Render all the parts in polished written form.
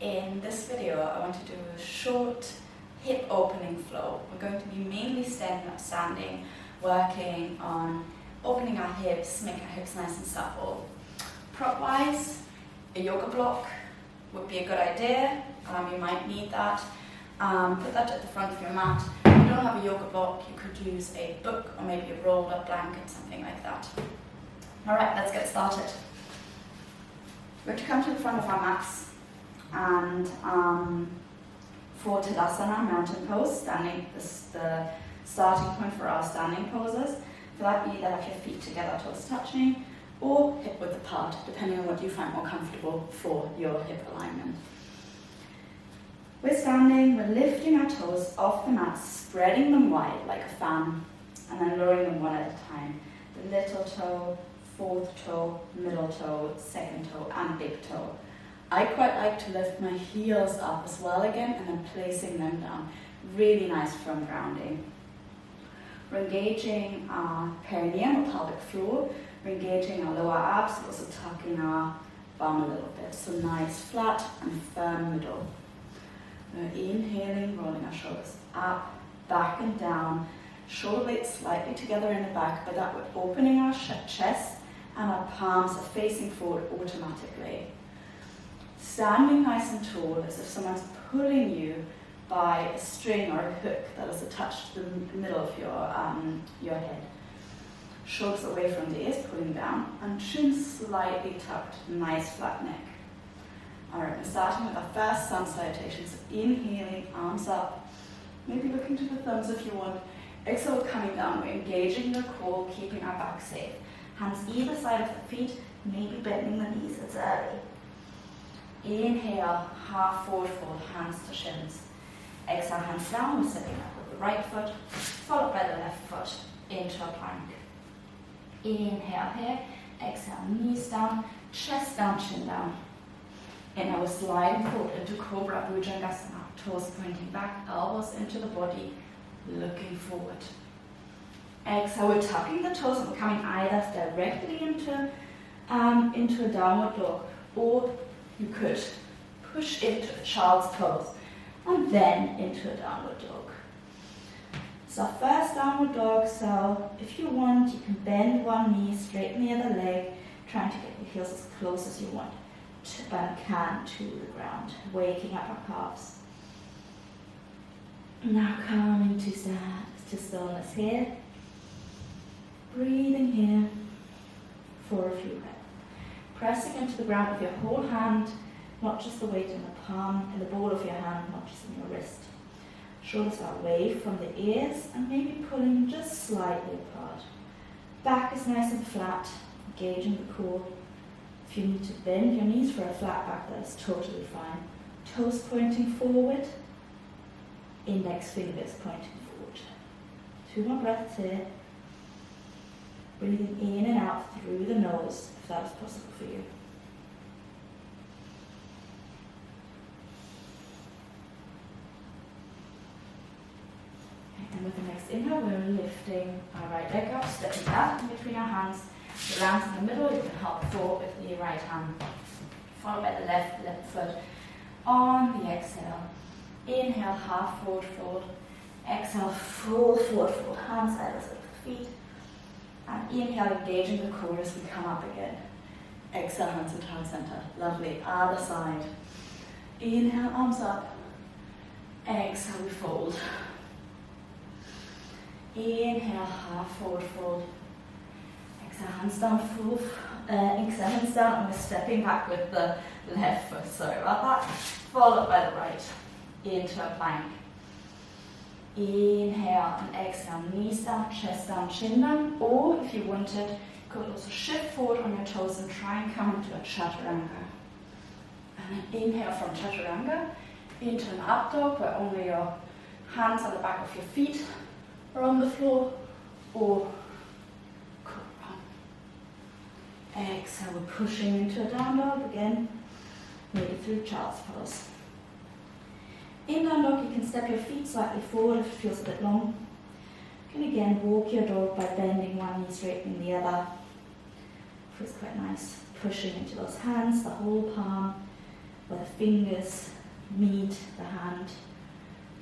In this video, I want to do a short hip opening flow. We're going to be mainly standing, working on opening our hips, making our hips nice and supple. Prop-wise, a yoga block would be a good idea. You might need that. Put that at the front of your mat. If you don't have a yoga block, you could use a book or maybe a rolled up blanket, something like that. Alright, let's get started. We're going to come to the front of our mats and for Tilasana, mountain pose, standing, this is the starting point for our standing poses. For that, you either have your feet together, toes touching, or hip width apart, depending on what you find more comfortable for your hip alignment. We're standing, we're lifting our toes off the mat, spreading them wide like a fan, and then lowering them one at a time. The little toe, fourth toe, middle toe, second toe, and big toe. I quite like to lift my heels up as well again, and then placing them down. Really nice from grounding. We're engaging our perineum or pelvic floor. We're engaging our lower abs, also tucking our bum a little bit. So nice, flat and firm middle. We're inhaling, rolling our shoulders up, back and down. Shoulder blades slightly together in the back, but that we're opening our chest and our palms are facing forward automatically. Standing nice and tall as if someone's pulling you by a string or a hook that is attached to the middle of your head. Shoulders away from the ears, pulling down, and chin slightly tucked, nice flat neck. Alright, we're starting with our first Sun Salutations. Inhaling, arms up, maybe looking to the thumbs if you want. Exhale, coming down, we're engaging the core, keeping our back safe. Hands either side of the feet, maybe bending the knees, it's early. Inhale, half forward fold, hands to shins. Exhale, hands down, we're sitting up with the right foot, followed by the left foot into a plank. Inhale here, exhale, knees down, chest down, chin down. Inhale, we're sliding forward into Cobbler Pose, toes pointing back, elbows into the body, looking forward. Exhale, we're tucking the toes and we're coming either directly into a downward dog, or you could push into a child's pose and then into a downward dog. So first downward dog, so if you want, you can bend one knee, straighten the other leg, trying to get your heels as close as you want to the ground, waking up our calves. Now coming to stillness here. Breathing here for a few breaths. Pressing into the ground with your whole hand, not just the weight in the palm, in the ball of your hand, not just in your wrist. Shoulders are away from the ears and maybe pulling just slightly apart. Back is nice and flat, engaging the core. If you need to bend your knees for a flat back, that is totally fine. Toes pointing forward, index fingers pointing forward. 2 more breaths here. Breathing in and out through the nose, if that is possible for you. And with the next inhale, we're lifting our right leg up, stepping out in between our hands. The lands in the middle, you can help forward with the right hand, followed by the left foot. On the exhale, inhale, half forward fold. Exhale, full forward fold, hands either side of the feet. And inhale, engaging the core as we come up again. Exhale, hands into heart center. Lovely. Other side. Inhale, arms up. Exhale, we fold. Inhale, half forward fold. Exhale, hands down, exhale, hands down, and we're stepping back with the left foot. Sorry about that. Followed by the right. Into a plank. Inhale and exhale, knees down, chest down, chin down, or if you wanted, you could also shift forward on your toes and try and come into a chaturanga. And then inhale from chaturanga into an up dog where only your hands on the back of your feet are on the floor, or cobra. Exhale, we're pushing into a down dog again, maybe through child's pose. In down dog, you can step your feet slightly forward if it feels a bit long. You can again walk your dog by bending one knee, straightening the other. Feels quite nice. Pushing into those hands, the whole palm, where the fingers meet the hand,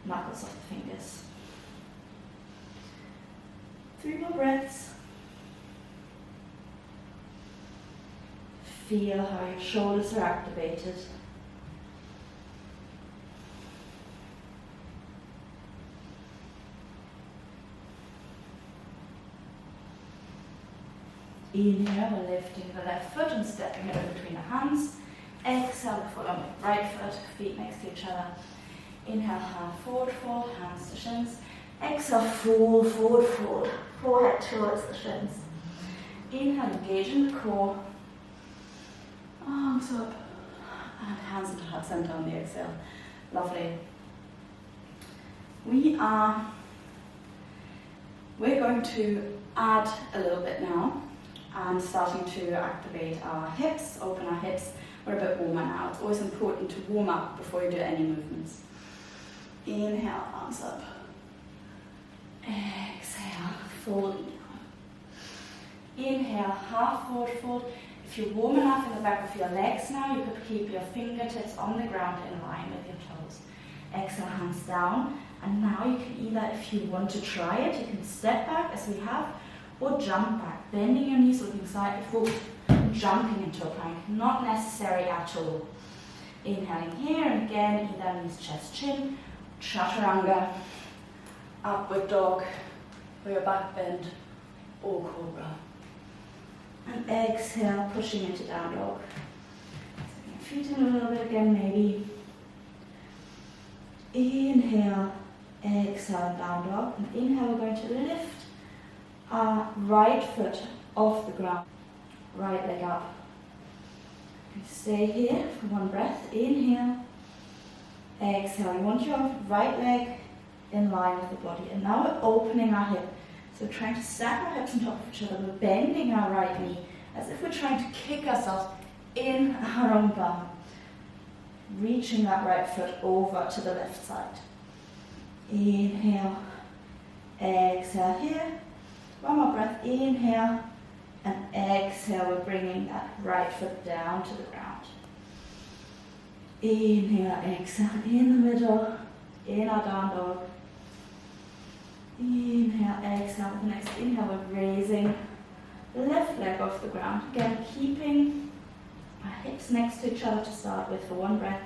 knuckles of the fingers. 3 more breaths. Feel how your shoulders are activated. Inhale, we're lifting the left foot and stepping it over between the hands. Exhale, follow with right foot, feet next to each other. Inhale, hand forward fold, hands to shins. Exhale, fold, forward fold, forehead towards the shins. Inhale, engaging the core. Arms up and hands into heart center on the exhale. Lovely. We're going to add a little bit now and starting to activate our hips, open our hips. We're a bit warmer now. It's always important to warm up before you do any movements. Inhale, arms up. Exhale, folding down. Inhale, half forward fold. If you're warm enough in the back of your legs now, you could keep your fingertips on the ground in line with your toes. Exhale, hands down. And now you can either, if you want to try it, you can step back as we have, or jump back, bending your knees, looking side forward, jumping into a plank. Not necessary at all. Inhaling here, and again, either knees, chest, chin, chaturanga, upward dog, for your back bend, or cobra. And exhale, pushing into down dog. Taking your feet in a little bit again, maybe. Inhale, exhale, down dog. And inhale, we're going to lift our right foot off the ground. Right leg up. Stay here for one breath. Inhale, exhale. You want your right leg in line with the body. And now we're opening our hip. So we're trying to stack our hips on top of each other. We're bending our right knee as if we're trying to kick ourselves in our own bum. Reaching that right foot over to the left side. Inhale, exhale here. One more breath. Inhale and exhale. We're bringing that right foot down to the ground. Inhale, exhale in the middle, in our down dog. Inhale, exhale. The next inhale, we're raising the left leg off the ground. Again, keeping our hips next to each other to start with for one breath.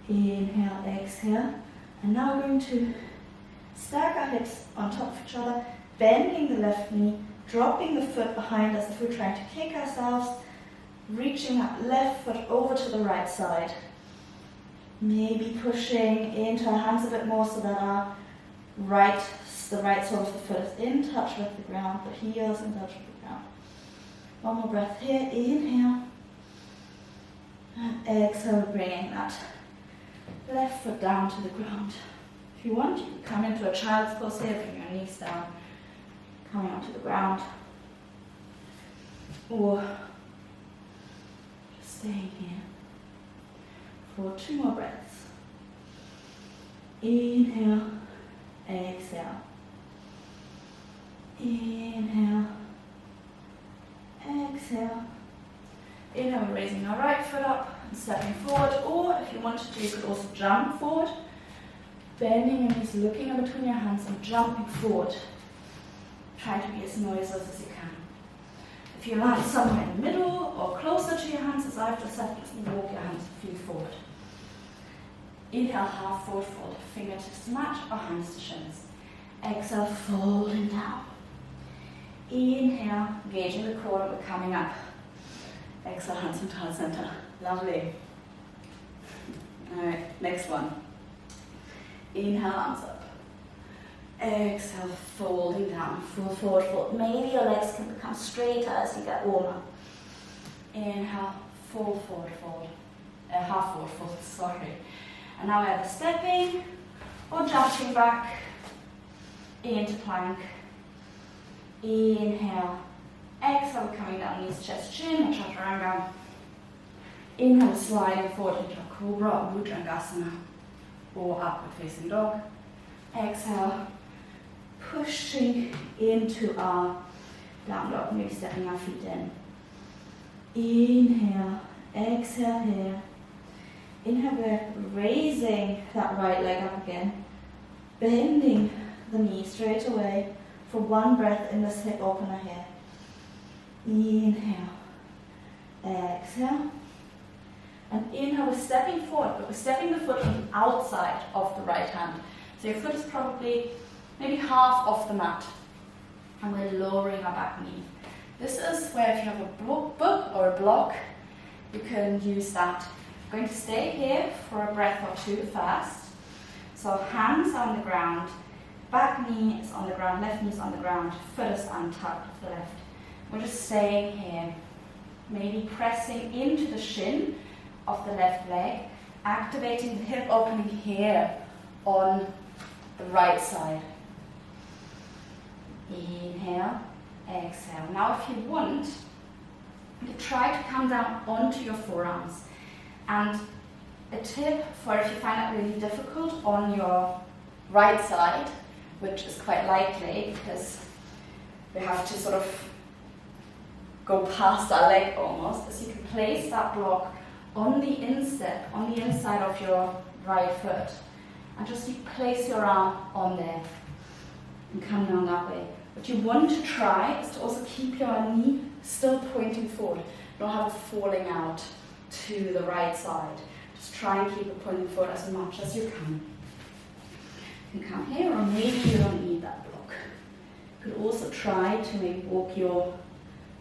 Inhale, exhale. And now we're going to stack our hips on top of each other, bending the left knee, dropping the foot behind us if we're trying to kick ourselves, reaching that left foot over to the right side. Maybe pushing into our hands a bit more so that our the right sole of the foot is in touch with the ground, the heels in touch with the ground. One more breath here. Inhale. And exhale, bringing that left foot down to the ground. If you want, you can come into a child's pose here, bring your knees down, coming onto the ground. Or just staying here for 2 more breaths. Inhale, exhale. Inhale, exhale. Inhale, we're raising our right foot up and stepping forward, or if you wanted to, you could also jump forward, bending your knees, looking in between your hands and jumping forward. Try to be as noiseless as you can. If you land somewhere in the middle or closer to your hands, as I've just said, just walk your hands a few forward. Inhale, half forward fold, fingertips to match or hands to shins. Exhale, folding down. Inhale, engaging the core, we're coming up. Exhale, hands into heart center. Lovely. Alright, next one. Inhale, arms up. Exhale, folding down, full forward fold. Maybe your legs can become straighter as you get warmer. Inhale, full forward fold. Half forward fold, sorry. And now we're either stepping or jumping back into plank. Inhale. Exhale, coming down, knees, chest, chin, chaturanga. Inhale, sliding forward into a cobra or Bhujangasana or upward facing dog. Exhale, pushing into our down dog, maybe stepping our feet in. Inhale, exhale here. Inhale, we're raising that right leg up again, bending the knee straight away for one breath in this hip opener here. Inhale, exhale, and inhale, we're stepping forward, but we're stepping the foot on the outside of the right hand. So your foot is probably maybe half off the mat, and we're lowering our back knee. This is where if you have a book or a block, you can use that. I'm going to stay here for a breath or two first. So hands on the ground, back knee is on the ground, left knee is on the ground, foot is untucked of the left. We're just staying here, maybe pressing into the shin of the left leg, activating the hip opening here on the right side. Inhale, exhale. Now if you want, you try to come down onto your forearms. And a tip for if you find that really difficult on your right side, which is quite likely because we have to sort of go past our leg almost, is you can place that block on the instep, on the inside of your right foot. And just you place your arm on there and come down that way. What you want to try is to also keep your knee still pointing forward, not have it falling out to the right side. Just try and keep it pointing forward as much as you can. You can come here, or maybe you don't need that block. You could also try to maybe walk your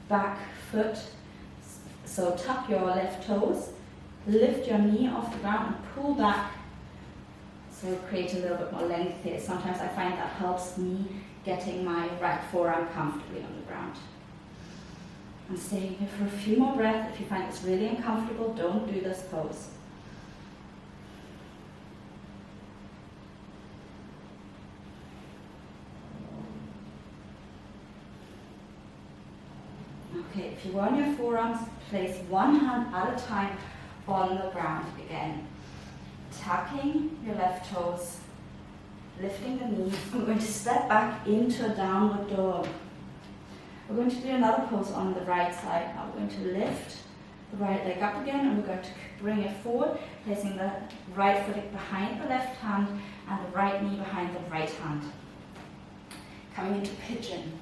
back foot. So tuck your left toes, lift your knee off the ground and pull back. So create a little bit more length here. Sometimes I find that helps me getting my right forearm comfortably on the ground. I'm staying here for a few more breaths. If you find this really uncomfortable, don't do this pose. Okay, if you are on your forearms, place one hand at a time on the ground again. Tucking your left toes, lifting the knee. I'm going to step back into a downward dog. We're going to do another pose on the right side. Now we're going to lift the right leg up again, and we're going to bring it forward, placing the right foot behind the left hand and the right knee behind the right hand. Coming into pigeon.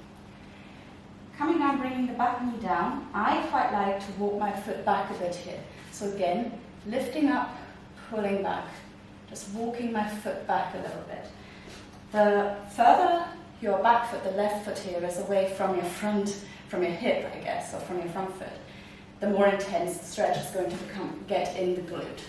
Coming down, bringing the back knee down. I quite like to walk my foot back a bit here. So again, lifting up, pulling back, just walking my foot back a little bit. The further your back foot, the left foot here, is away from your front, from your hip, I guess, or from your front foot, the more intense the stretch is going to get in the glute.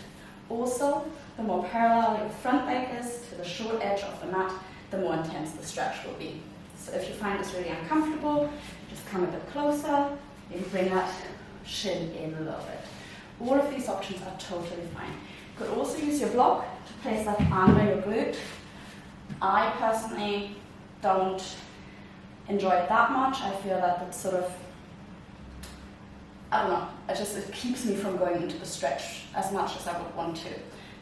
Also, the more parallel your front leg is to the short edge of the mat, the more intense the stretch will be. So if you find this really uncomfortable, just come a bit closer, maybe bring that shin in a little bit. All of these options are totally fine. You could also use your block to place that under your glute. I personally don't enjoy it that much. I feel that it's sort of, I don't know, it keeps me from going into the stretch as much as I would want to.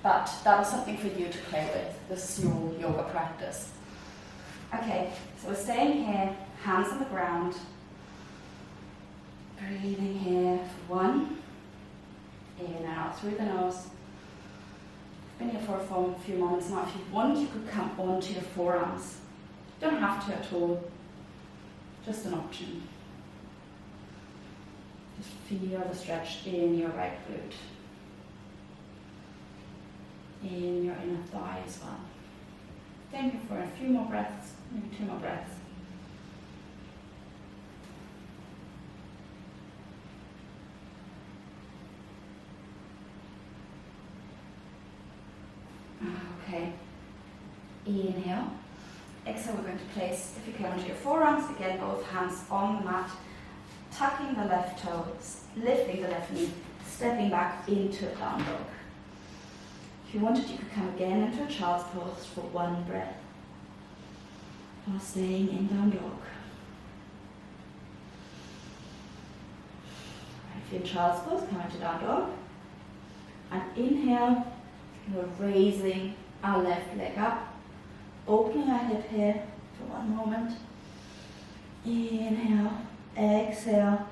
But that is something for you to play with. This is your yoga practice. Okay, so we're staying here, hands on the ground. Breathing here for one. In and out through the nose. Been here for a few moments now. If you want, you could come onto your forearms. You don't have to at all. Just an option. Just feel the stretch in your right glute. In your inner thigh as well. Thank you for a few more breaths, maybe 2 more breaths. Okay, inhale. Exhale, we're going to place, if you can, onto your forearms. Again, both hands on the mat, tucking the left toes, lifting the left knee, stepping back into a down dog. If you wanted, you could come again into a child's pose for one breath, while staying in down dog. If you're in child's pose, come into down dog. And inhale, we're raising our left leg up, opening our hip here for one moment. Inhale, exhale.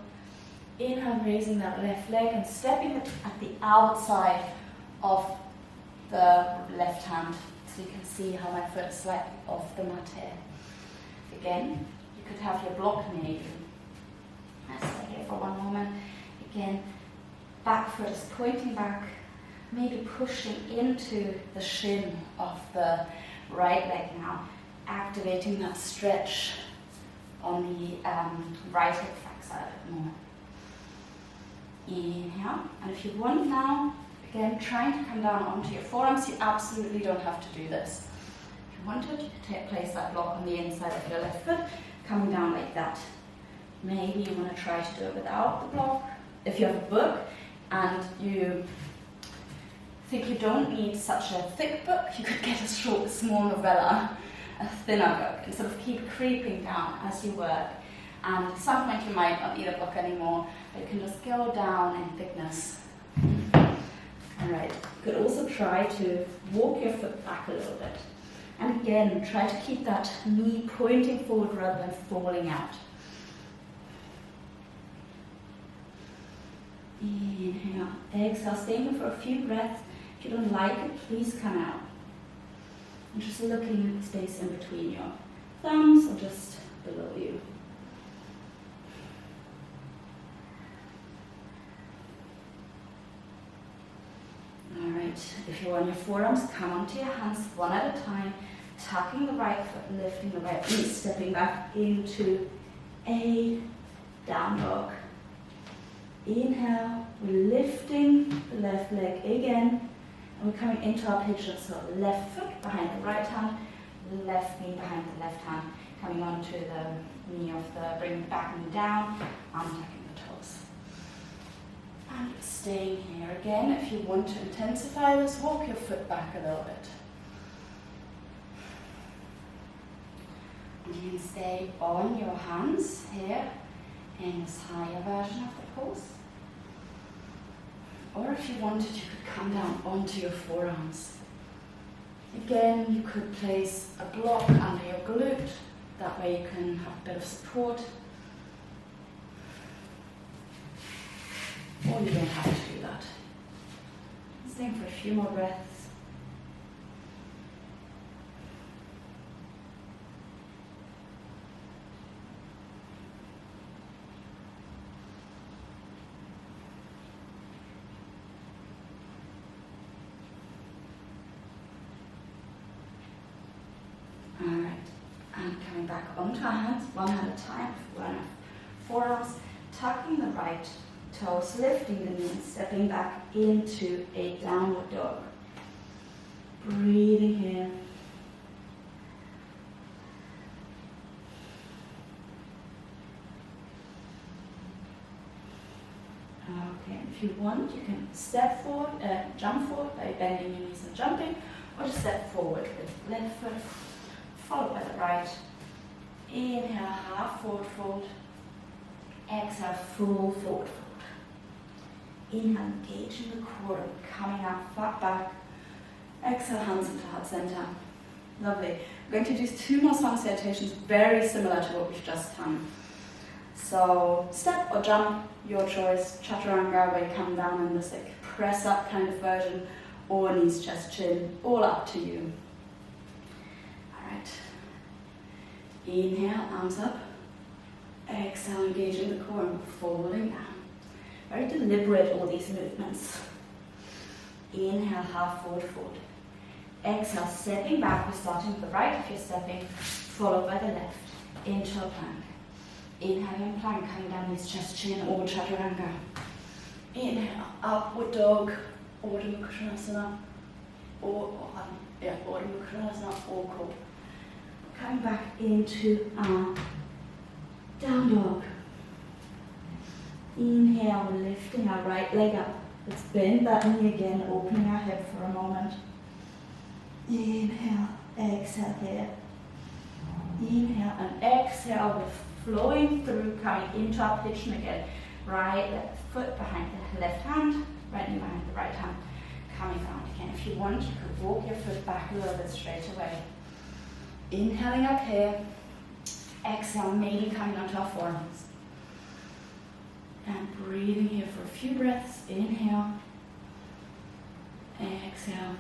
Inhale, raising that left leg and stepping it at the outside of the left hand, so you can see how my foot is slightly off the mat here. Again, you could have your block near you. Let's stay here for one moment. Again, back foot is pointing back, maybe pushing into the shin of the right leg now, activating that stretch on the right hip flex side a bit more. Inhale, and if you want now, again, trying to come down onto your forearms, you absolutely don't have to do this. If you wanted, you could place that block on the inside of your left foot, coming down like that. Maybe you want to try to do it without the block. If you have a book and you think you don't need such a thick book, you could get a short, small novella, a thinner book, and sort of keep creeping down as you work. And at some point you might not need a book anymore, but you can just go down in thickness. Alright, you could also try to walk your foot back a little bit. And again, try to keep that knee pointing forward rather than falling out. Inhale, exhale, stay here for a few breaths. If you don't like it, please come out. And just looking at the space in between your thumbs or just below you. Alright, if you're on your forearms, come onto your hands one at a time, tucking the right foot, lifting the right knee, stepping back into a down dog. Inhale, we're lifting the left leg again, and we're coming into our pigeon. So left foot behind the right hand, left knee behind the left hand, coming onto the knee of the, bring the back knee down, untucking the toes. And staying here again. If you want to intensify this, walk your foot back a little bit. And you can stay on your hands here in this higher version of the pose. Or if you wanted, you could come down onto your forearms. Again, you could place a block under your glute. That way you can have a bit of support. Or you don't have to do that. Staying for a few more breaths. Alright, and coming back onto our hands, one at a time, one forearms, tucking the right toes, lifting the knees, stepping back into a downward dog. Breathing here. Okay, if you want, you can step forward, jump forward by bending your knees and jumping, or just step forward with left foot, followed by the right. Inhale, half forward fold. Exhale, full forward fold. Inhale, engaging the core, coming up, flat back. Exhale, hands into heart center. Lovely. We're going to do 2 more Sun Salutations, very similar to what we've just done. So, step or jump, your choice. Chaturanga, where you come down in this like press up kind of version, or knees, chest, chin, all up to you. Alright. Inhale, arms up. Exhale, engaging the core and folding down. Very deliberate, all these movements. Inhale, half forward fold. Exhale, stepping back. We're starting with the right if you're stepping, followed by the left into a plank. Inhaling plank, coming down knees, chest, chin, or chaturanga. Inhale, upward dog, Urdhva Konasana, or Urdhva Konasana, or crawl. Coming back into our down dog. Inhale, lifting our right leg up. Let's bend that knee again, opening our hip for a moment. Inhale, exhale here. Inhale and exhale, we're flowing through, coming into our pigeon again. Right left foot behind the left hand, right knee behind the right hand. Coming round again. If you want, you could walk your foot back a little bit straight away. Inhaling up here. Exhale, maybe coming onto our forearms. And breathing here for a few breaths. Inhale. Exhale. exhale.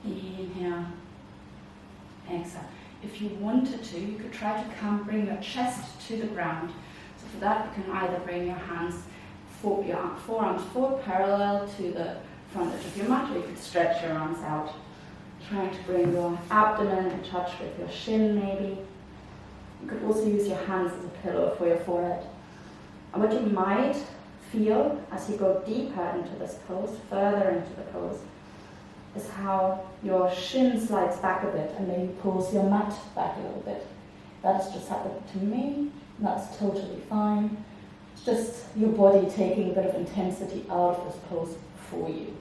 Inhale, exhale. If you wanted to, you could try to bring your chest to the ground. So for that, you can either bring your hands, your forearms forward parallel to the front edge of your mat, or you could stretch your arms out. Trying to bring your abdomen in touch with your shin maybe. You could also use your hands as a pillow for your forehead. And what you might feel as you go deeper into this pose, further into the pose, is how your shin slides back a bit and maybe pulls your mat back a little bit. That has just happened to me, and that's totally fine. It's just your body taking a bit of intensity out of this pose for you.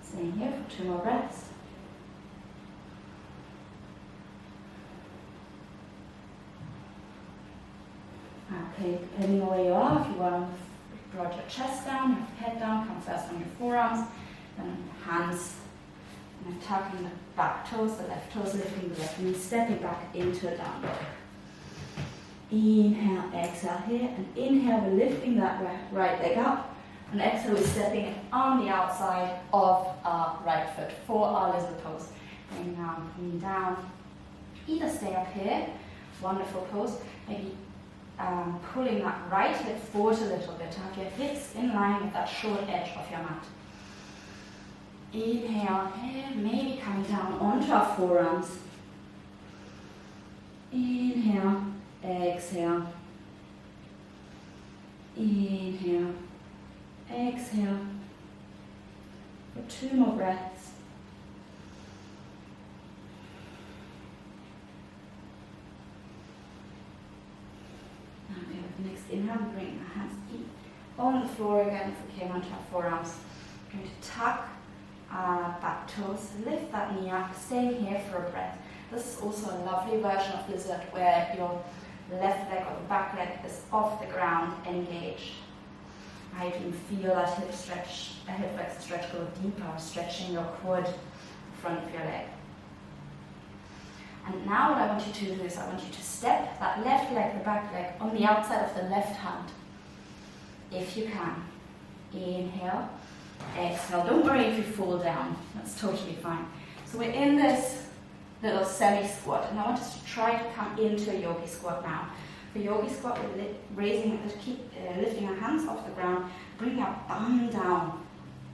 Staying here for 2 more breaths. Okay, depending on where you are, if you want to draw your chest down, your head down, come first on your forearms, then hands, and tucking the back toes, the left toes lifting the left knee, stepping back into a down dog. Inhale, exhale here, and inhale, we're lifting that right leg up, and exhale, we're stepping it on the outside of our right foot for our lizard pose. Bring down, knee down, either stay up here, wonderful pose, maybe pulling that right hip forward a little bit to have your hips in line with that short edge of your mat. Inhale here, maybe coming down onto our forearms. Inhale, exhale. Inhale, exhale. For 2 more breaths. Next inhale, bring our hands deep on the floor again. If we came onto our forearms, we're going to tuck our back toes, lift that knee up, staying here for a breath. This is also a lovely version of lizard where your left leg or the back leg is off the ground, engaged. You can feel that hip stretch, a hip flexor stretch go deeper, stretching your quad in front of your leg. And now what I want you to do is I want you to step that left leg, the back leg, on the outside of the left hand, if you can. Inhale, exhale. Don't worry if you fall down, that's totally fine. So we're in this little semi-squat, and I want us to try to come into a yogi squat now. For yogi squat, we're lifting our hands off the ground, bringing our bum down.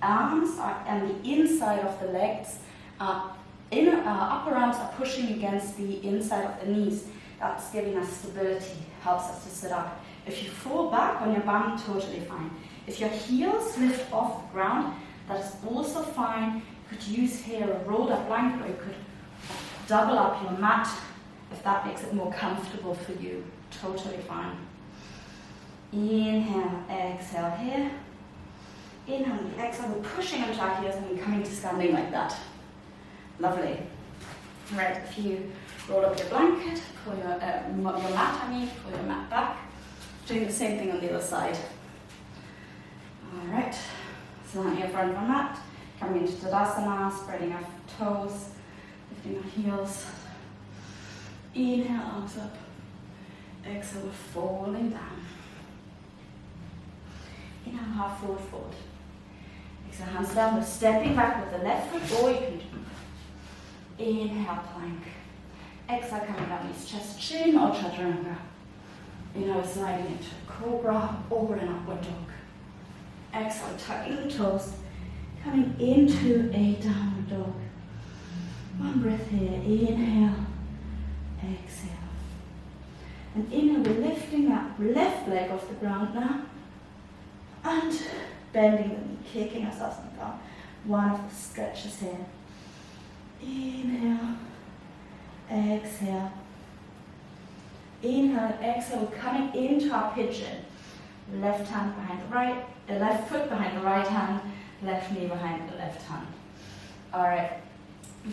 Arms are on the inside of the legs, upper arms are pushing against the inside of the knees. That's giving us stability, helps us to sit up. If you fall back on your bum, totally fine. If your heels lift off the ground, that is also fine. You could use here a rolled up blanket, or you could double up your mat if that makes it more comfortable for you. Totally fine. Inhale, exhale here. Inhale, exhale, we're pushing into our heels and we're coming to standing like that. Lovely. Right, if you roll up your blanket, pull your mat, pull your mat back. Doing the same thing on the other side. Alright, so now you're in front of our mat, coming into Tilasana, spreading our toes, lifting our heels. Inhale, arms up. Exhale, we're falling down. Inhale, half forward, fold. Exhale, hands down, we're stepping back with the left foot, or you can jump. Inhale, plank. Exhale, coming down, knees, chest, chin, or chaturanga. Inhale, sliding into cobra or an upward dog. Exhale, tucking the toes, coming into a downward dog. One breath here, inhale, exhale. And inhale, we're lifting that left leg off the ground now, and bending the knee, kicking ourselves in the ground. One of the stretches here. Inhale, exhale. Inhale, exhale, we're coming into our pigeon. Left hand behind the right, left foot behind the right hand, left knee behind the left hand. Alright,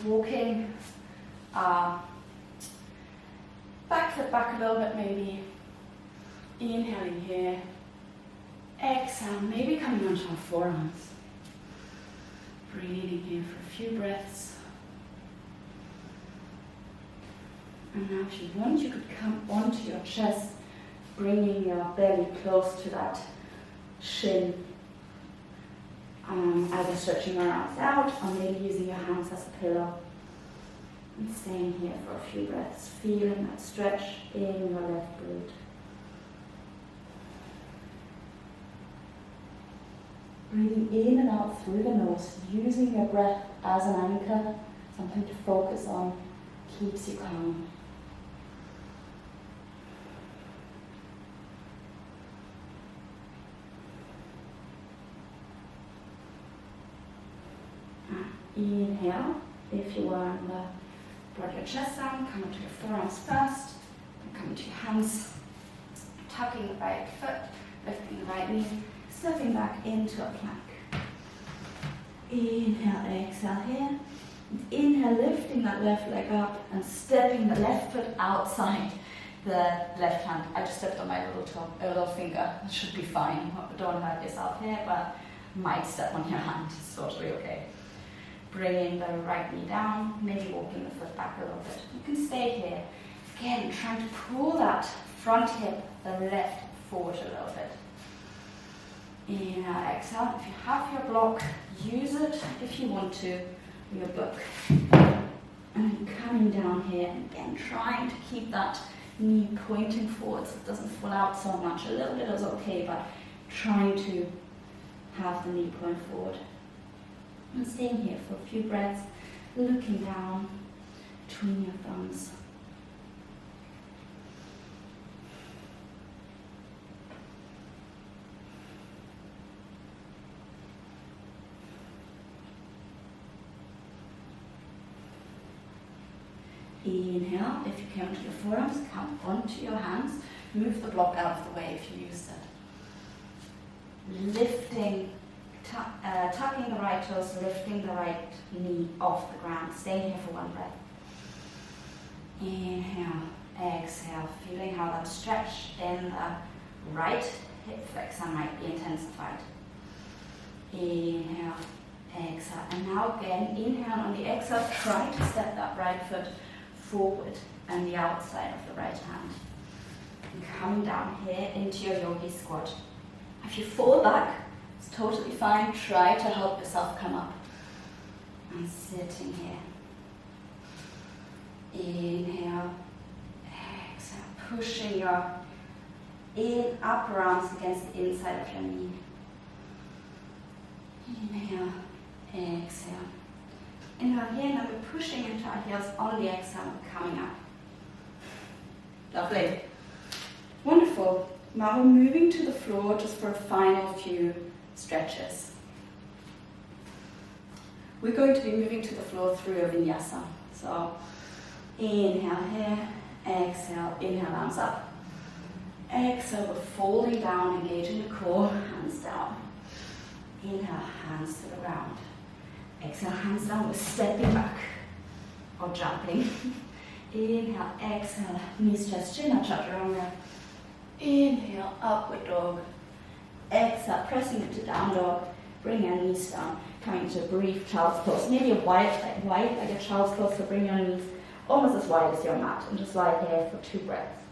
walking back foot back a little bit maybe. Inhaling here. Exhale, maybe coming onto our forearms. Breathing here for a few breaths. And now if you want, you could come onto your chest, bringing your belly close to that shin either stretching your arms out or maybe using your hands as a pillow. And staying here for a few breaths, feeling that stretch in your left glute. Breathing in and out through the nose, using your breath as an anchor, something to focus on, keeps you calm. Inhale, if you are in the brought your chest down, come into your forearms first, and come into your hands, tucking the right foot, lifting the right knee, stepping back into a plank. Inhale, exhale here. Inhale, lifting that left leg up and stepping the left foot outside the left hand. I just stepped on my little finger. It should be fine. Don't hurt yourself here, but might step on your hand. It's totally okay. Bringing the right knee down, maybe walking the foot back a little bit. You can stay here. Again, trying to pull that front hip, the left, forward a little bit. Inhale, exhale. If you have your block, use it if you want to, your book. And then coming down here, and again, trying to keep that knee pointing forward so it doesn't fall out so much. A little bit is okay, but trying to have the knee point forward. And staying here for a few breaths, looking down between your thumbs. Inhale, if you come to your forearms, come onto your hands, move the block out of the way if you used it. Lifting, tucking the right toes, lifting the right knee off the ground. Stay here for one breath. Inhale, exhale, feeling how that stretch in the right hip flexor might be intensified. Inhale, exhale, and now again, inhale on the exhale, try to step that right foot forward and the outside of the right hand. And coming down here into your Yogi Squat. If you fall back, it's totally fine. Try to help yourself come up. And sitting here. Inhale, exhale, pushing your upper arms against the inside of your knee. Inhale, exhale. Inhale here, now we're pushing into our heels on the exhale, coming up. Lovely. Wonderful. Now we're moving to the floor just for a final few stretches. We're going to be moving to the floor through a vinyasa. So inhale here, exhale, inhale, arms up. Exhale, we're folding down, engaging the core, hands down. Inhale, hands to the ground. Exhale, hands down, we're stepping back or jumping. Inhale, exhale, knees, chest, chin, chaturanga. Inhale, upward dog. Exhale, pressing into down dog. Bring your knees down, coming to a brief child's pose. Maybe a wide like a child's pose, so bring your knees almost as wide as your mat and just lie here for 2 breaths.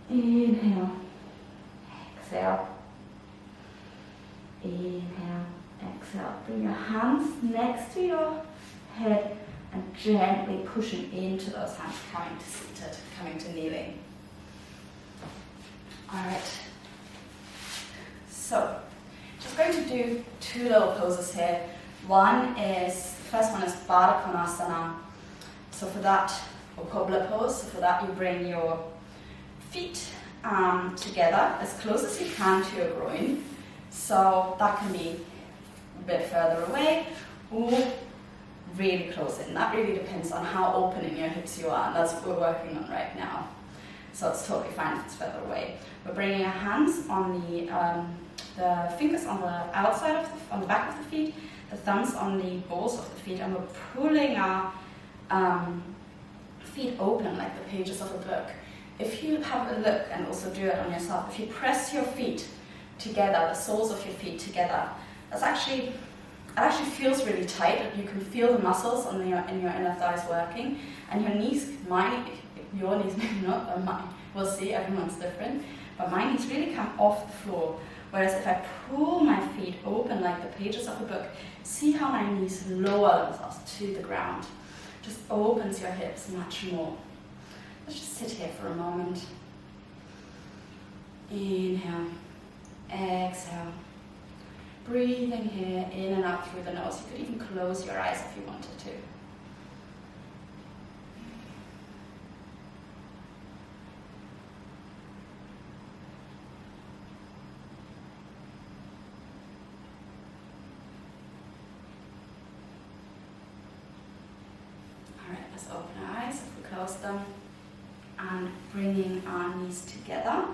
Inhale, exhale. Inhale, exhale. Bring your hands next to your head and gently pushing into those hands, coming to seated, coming to kneeling. Alright. So, just going to do 2 little poses here. The first one is Konasana. So for that, or Cobbler Pose, so for that you bring your feet together as close as you can to your groin. So that can be a bit further away or really close in. That really depends on how open in your hips you are, and that's what we're working on right now. So it's totally fine if it's further away. We're bringing our hands on the fingers on the outside on the back of the feet, the thumbs on the balls of the feet, and we're pulling our feet open like the pages of a book. If you have a look and also do it on yourself, if you press your feet together, the soles of your feet together, it actually feels really tight. You can feel the muscles in your inner thighs working, and your knees, your knees maybe not, or mine, we'll see, everyone's different, but my knees really come off the floor Whereas if I pull my feet open like the pages of a book, see how my knees lower themselves to the ground. Just opens your hips much more. Let's just sit here for a moment. Inhale, exhale. Breathing here in and out through the nose. You could even close your eyes if you wanted to. Alright, let's open our eyes if we close them. And bringing our knees together.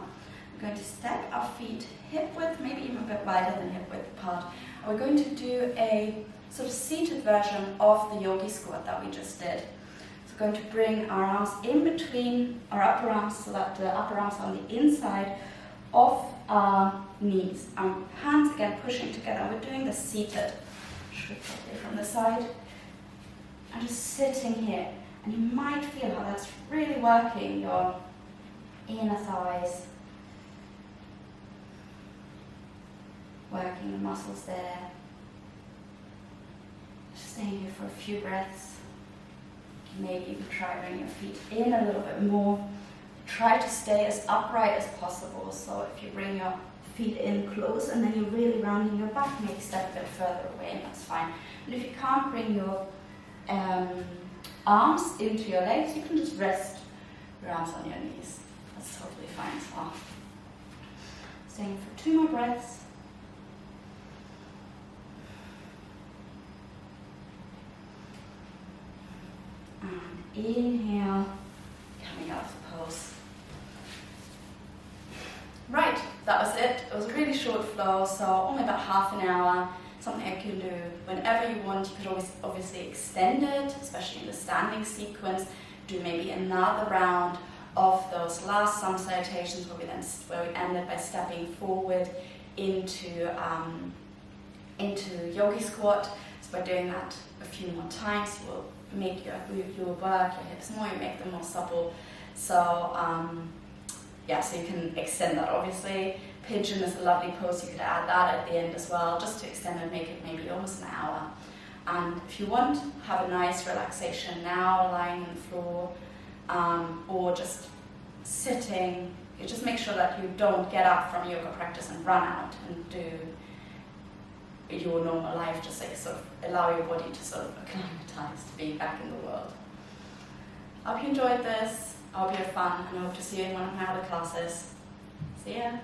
We're going to step our feet hip width, maybe even a bit wider than hip width apart. And we're going to do a sort of seated version of the Yogi Squat that we just did. So we're going to bring our arms in between our upper arms so that the upper arms are on the inside of our knees. And hands again pushing together. We're doing the seated. Should we from the side? And just sitting here. And you might feel how that's really working your inner thighs. Working the muscles there. Just staying here for a few breaths. You may even try bringing your feet in a little bit more. Try to stay as upright as possible. So if you bring your feet in close and then you're really rounding your back, maybe step a bit further away, and that's fine. And if you can't bring your arms into your legs, you can just rest your arms on your knees. That's totally fine as well. Staying for 2 more breaths. And inhale, coming out of the pose. Right, that was it. It was a really short flow, so only about half an hour. Something I can do whenever you want. You could always obviously extend it, especially in the standing sequence. Do maybe another round of those last Sun Salutations where we ended by stepping forward into Yogi Squat. So by doing that a few more times, you will make your work your hips more, you make them more supple. So so you can extend that obviously. Pigeon is a lovely pose, you could add that at the end as well, just to extend and make it maybe almost an hour. And if you want, have a nice relaxation now, lying on the floor, or just sitting. You just make sure that you don't get up from yoga practice and run out and do your normal life, just like sort of allow your body to sort of acclimatize to being back in the world. I hope you enjoyed this, I hope you had fun, and I hope to see you in one of my other classes. See ya!